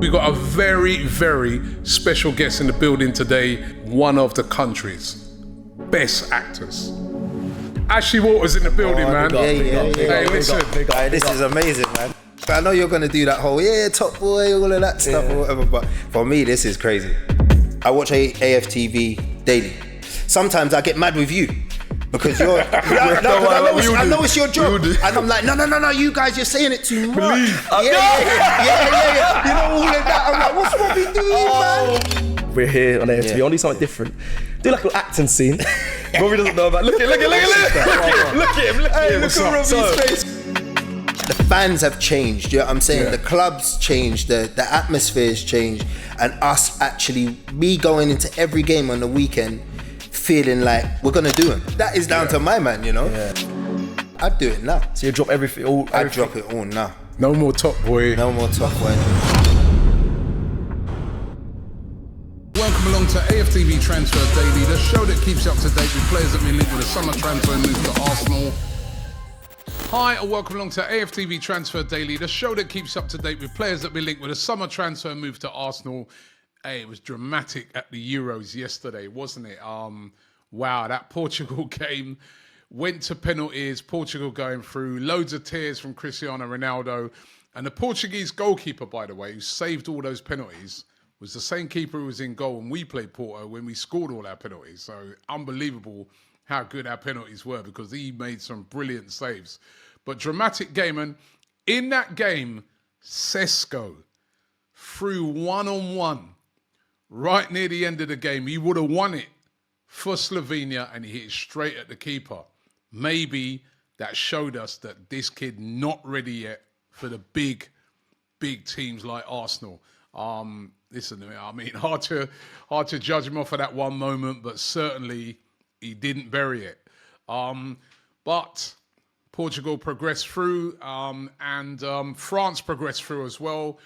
We got a very, very special guest in the building today. One of the country's best actors. Ashley Waters in the building, man. Hey, listen. This is amazing, man. I know you're gonna do that whole top boy, all of that stuff or whatever, but for me, this is crazy. I watch AFTV daily. Sometimes I get mad with you. Because you're, I know it's your job, and I'm like, no, you guys, you're saying it too much. Yeah. You know all of that. I'm like, what's what we doing, man? We're here on AFTV. I want to do something different. Do like an acting scene. Robbie doesn't know about. Look at him. Look at Robbie's face. The fans have changed. You know what I'm saying? The clubs changed. The atmosphere's changed, and us actually, me going into every game on the weekend, feeling like we're gonna do him. That is down to my man, you know. I'd do it now. So you drop everything. I'd drop it all now. No more Top Boy. No more Top Boy. Welcome along to AFTV Transfer Daily, the show that keeps you up to date with players that we link with a summer transfer move to Arsenal. Hi, and welcome along to AFTV Transfer Daily, the show that keeps you up to date with players that we link with a summer transfer move to Arsenal. Hey, it was dramatic at the Euros yesterday, wasn't it? Wow, that Portugal game went to penalties, Portugal going through, loads of tears from Cristiano Ronaldo. And the Portuguese goalkeeper, by the way, who saved all those penalties, was the same keeper who was in goal when we played Porto, when we scored all our penalties. So unbelievable how good our penalties were, because he made some brilliant saves. But dramatic game, and in that game, Sesko threw one-on-one. Right near the end of the game, he would have won it for Slovenia, and he hit it straight at the keeper. Maybe that showed us that this kid not ready yet for the big teams like Arsenal. Listen, I mean, hard to judge him off of that one moment, but certainly he didn't bury it. But Portugal progressed through, and France progressed through as well.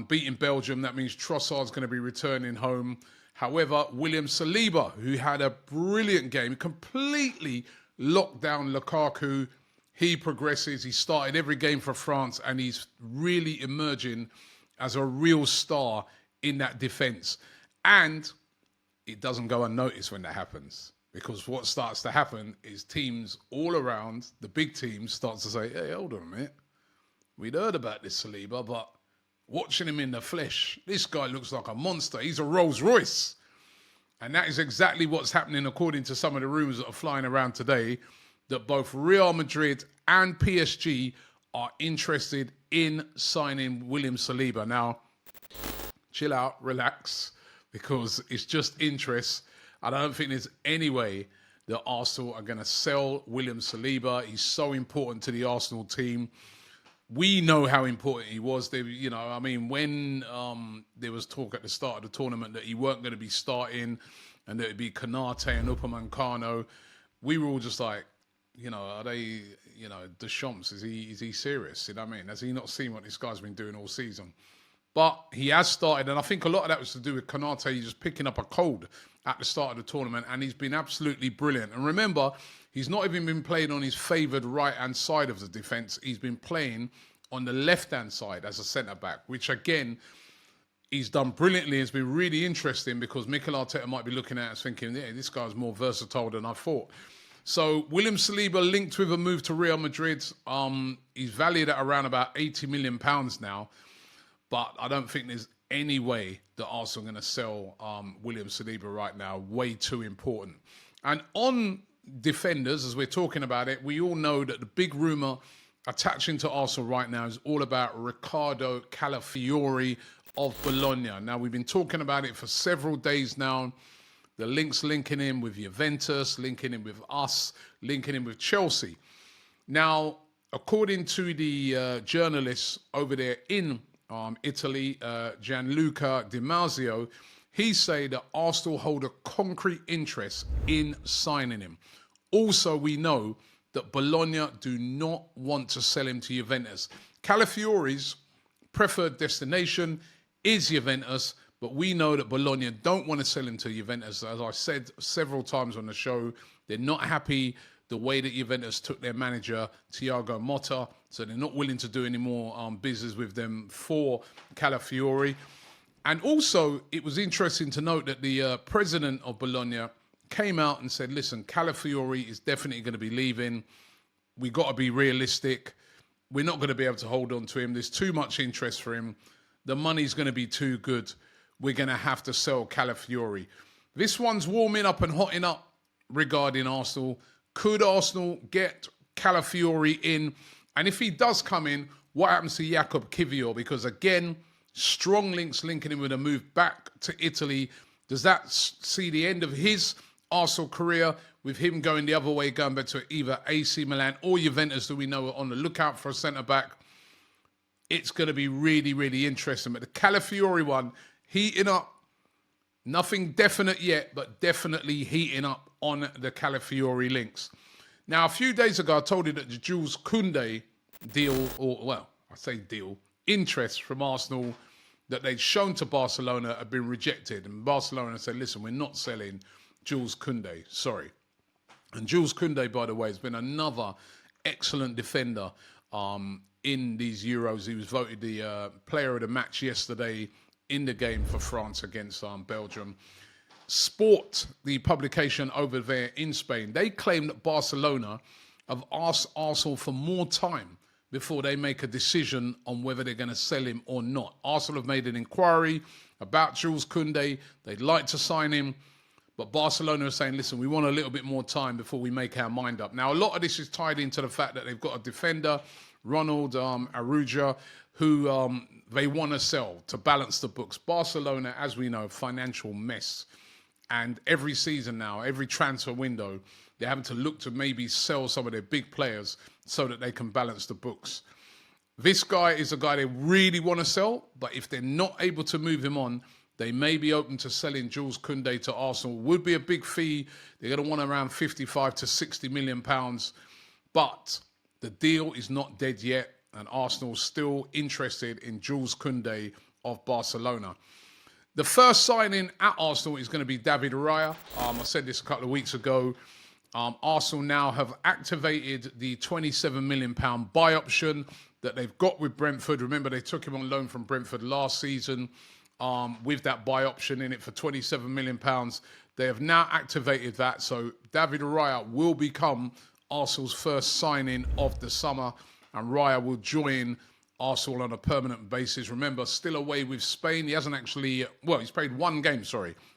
Beating Belgium, that means Trossard's going to be returning home. However, William Saliba, who had a brilliant game, completely locked down Lukaku. He progresses. He started every game for France, and he's really emerging as a real star in that defence. And it doesn't go unnoticed when that happens, because what starts to happen is teams all around, the big teams, start to say, hey, hold on a minute. We'd heard about this Saliba, but watching him in the flesh, this guy looks like a monster. He's a Rolls Royce. And that is exactly what's happening, according to some of the rumours that are flying around today, that both Real Madrid and PSG are interested in signing William Saliba. Now, chill out, relax, because it's just interest. I don't think there's any way that Arsenal are going to sell William Saliba. He's so important to the Arsenal team. We know how important he was. When there was talk at the start of the tournament that he weren't going to be starting and that it'd be Konate and Upamecano, we were all just like, are they, Deschamps, is he serious? You know what I mean? Has he not seen what this guy's been doing all season? But he has started, and I think a lot of that was to do with Konate just picking up a cold at the start of the tournament, and he's been absolutely brilliant. And remember, he's not even been playing on his favoured right-hand side of the defence. He's been playing on the left-hand side as a centre-back, which, again, he's done brilliantly. It's been really interesting because Mikel Arteta might be looking at us thinking, yeah, this guy's more versatile than I thought. So William Saliba linked with a move to Real Madrid. He's valued at around about £80 million now, but I don't think there's any way that Arsenal are going to sell William Saliba right now. Way too important. And on defenders, as we're talking about it, we all know that the big rumour attaching to Arsenal right now is all about Riccardo Calafiori of Bologna. Now, we've been talking about it for several days now. The links linking in with Juventus, linking in with us, linking in with Chelsea. Now, according to the journalists over there in Italy, Gianluca Di Marzio, he said that Arsenal hold a concrete interest in signing him. Also, we know that Bologna do not want to sell him to Juventus. Calafiori's preferred destination is Juventus, but we know that Bologna don't want to sell him to Juventus. As I said several times on the show, they're not happy the way that Juventus took their manager, Thiago Motta. So they're not willing to do any more business with them for Calafiori. And also, it was interesting to note that the president of Bologna came out and said, listen, Calafiori is definitely going to be leaving. We got to be realistic. We're not going to be able to hold on to him. There's too much interest for him. The money's going to be too good. We're going to have to sell Calafiori. This one's warming up and hotting up regarding Arsenal. Could Arsenal get Calafiori in? And if he does come in, what happens to Jakub Kiwior? Because again, strong links linking him with a move back to Italy. Does that see the end of his Arsenal career with him going the other way, going back to either AC Milan or Juventus, that we know are on the lookout for a centre-back? It's going to be really, really interesting. But the Calafiori one, heating up. Nothing definite yet, but definitely heating up on the Calafiori links. Now, a few days ago, I told you that the Jules Kounde deal, interest from Arsenal that they'd shown to Barcelona had been rejected. And Barcelona said, listen, we're not selling Jules Kounde, sorry. And Jules Kounde, by the way, has been another excellent defender in these Euros. He was voted the player of the match yesterday in the game for France against Belgium. Sport, the publication over there in Spain, they claim that Barcelona have asked Arsenal for more time before they make a decision on whether they're going to sell him or not. Arsenal have made an inquiry about Jules Kounde. They'd like to sign him, but Barcelona are saying, listen, we want a little bit more time before we make our mind up. Now, a lot of this is tied into the fact that they've got a defender, Ronald Aruja, who they want to sell to balance the books. Barcelona, as we know, financial mess. And every season now, every transfer window, they're having to look to maybe sell some of their big players so that they can balance the books. This guy is a guy they really want to sell, but if they're not able to move him on, they may be open to selling Jules Kounde to Arsenal. Would be a big fee. They're going to want around 55 to 60 million pounds. But the deal is not dead yet, and Arsenal's still interested in Jules Kounde of Barcelona. The first signing at Arsenal is going to be David Raya. I said this a couple of weeks ago. Arsenal now have activated the £27 million buy option that they've got with Brentford. Remember, they took him on loan from Brentford last season with that buy option in it for £27 million. They have now activated that, so David Raya will become Arsenal's first signing of the summer, and Raya will join Arsenal on a permanent basis. Remember, still away with Spain. He hasn't actually, he's played one game,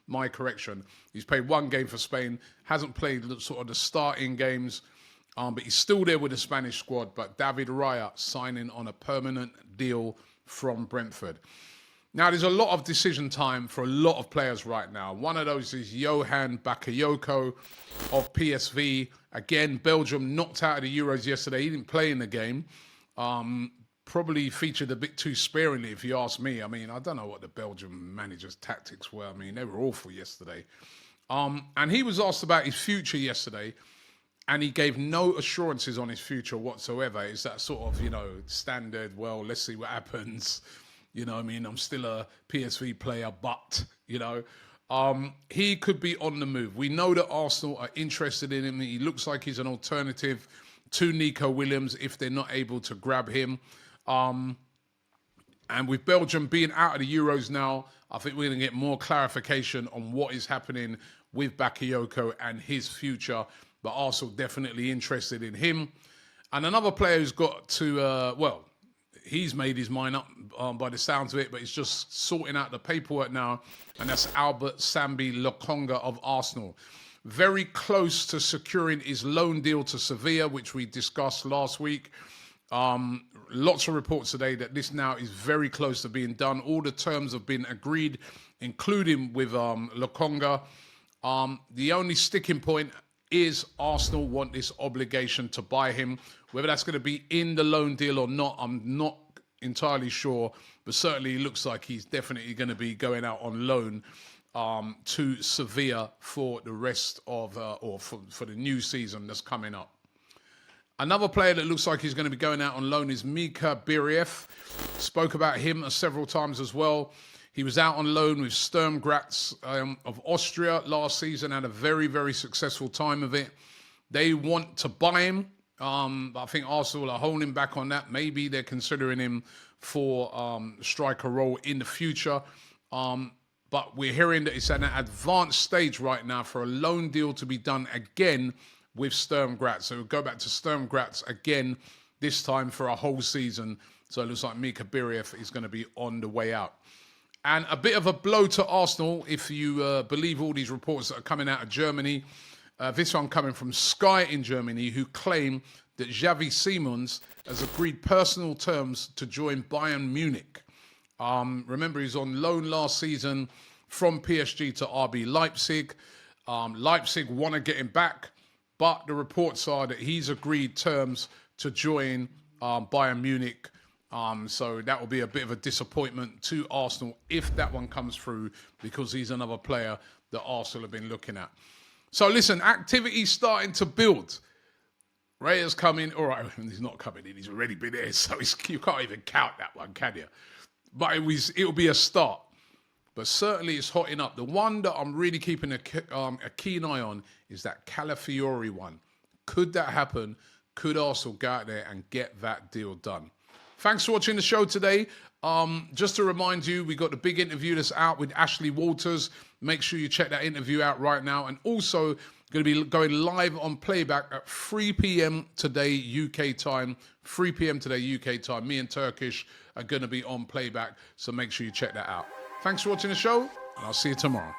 my correction. He's played one game for Spain, hasn't played sort of the starting games, but he's still there with the Spanish squad. But David Raya signing on a permanent deal from Brentford. Now, there's a lot of decision time for a lot of players right now. One of those is Johan Bakayoko of PSV. Again, Belgium knocked out of the Euros yesterday. He didn't play in the game. Probably featured a bit too sparingly, if you ask me. I mean, I don't know what the Belgian manager's tactics were. I mean, they were awful yesterday. And he was asked about his future yesterday, and he gave no assurances on his future whatsoever. It's that sort of, standard, well, let's see what happens. I'm still a PSV player, but, he could be on the move. We know that Arsenal are interested in him. He looks like he's an alternative to Nico Williams if they're not able to grab him. And with Belgium being out of the Euros now, I think we're going to get more clarification on what is happening with Bakayoko and his future. But Arsenal definitely interested in him. And another player who's got to, he's made his mind up by the sounds of it, but he's just sorting out the paperwork now. And that's Albert Sambi-Lokonga of Arsenal. Very close to securing his loan deal to Sevilla, which we discussed last week. Lots of reports today that this now is very close to being done. All the terms have been agreed, including with Lokonga. The only sticking point is Arsenal want this obligation to buy him. Whether that's going to be in the loan deal or not, I'm not entirely sure. But certainly it looks like he's definitely going to be going out on loan to Sevilla for the rest of, for the new season that's coming up. Another player that looks like he's going to be going out on loan is Mika Biereth. Spoke about him several times as well. He was out on loan with Sturm Graz of Austria last season, had a very, very successful time of it. They want to buy him. I think Arsenal are holding back on that. Maybe they're considering him for striker role in the future. But we're hearing that it's at an advanced stage right now for a loan deal to be done again with Sturm Graz. So we'll go back to Sturm Graz again, this time for a whole season. So it looks like Mika Biereth is going to be on the way out. And a bit of a blow to Arsenal, if you believe all these reports that are coming out of Germany. This one coming from Sky in Germany, who claim that Xavi Simons has agreed personal terms to join Bayern Munich. Remember, he's on loan last season from PSG to RB Leipzig. Leipzig want to get him back, but the reports are that he's agreed terms to join Bayern Munich. So that will be a bit of a disappointment to Arsenal if that one comes through, because he's another player that Arsenal have been looking at. So listen, activity's starting to build. Raya's coming. All right, he's not coming in. He's already been there, so you can't even count that one, can you? But it'll be a start. But certainly it's hotting up. The one that I'm really keeping a keen eye on is that Calafiori one. Could that happen? Could Arsenal go out there and get that deal done? Thanks for watching the show today. Just to remind you, we got the big interview that's out with Ashley Walters. Make sure you check that interview out right now. And also going to be going live on playback at 3 p.m. today, UK time. 3 p.m. today, UK time. Me and Turkish are going to be on playback. So make sure you check that out. Thanks for watching the show, and I'll see you tomorrow.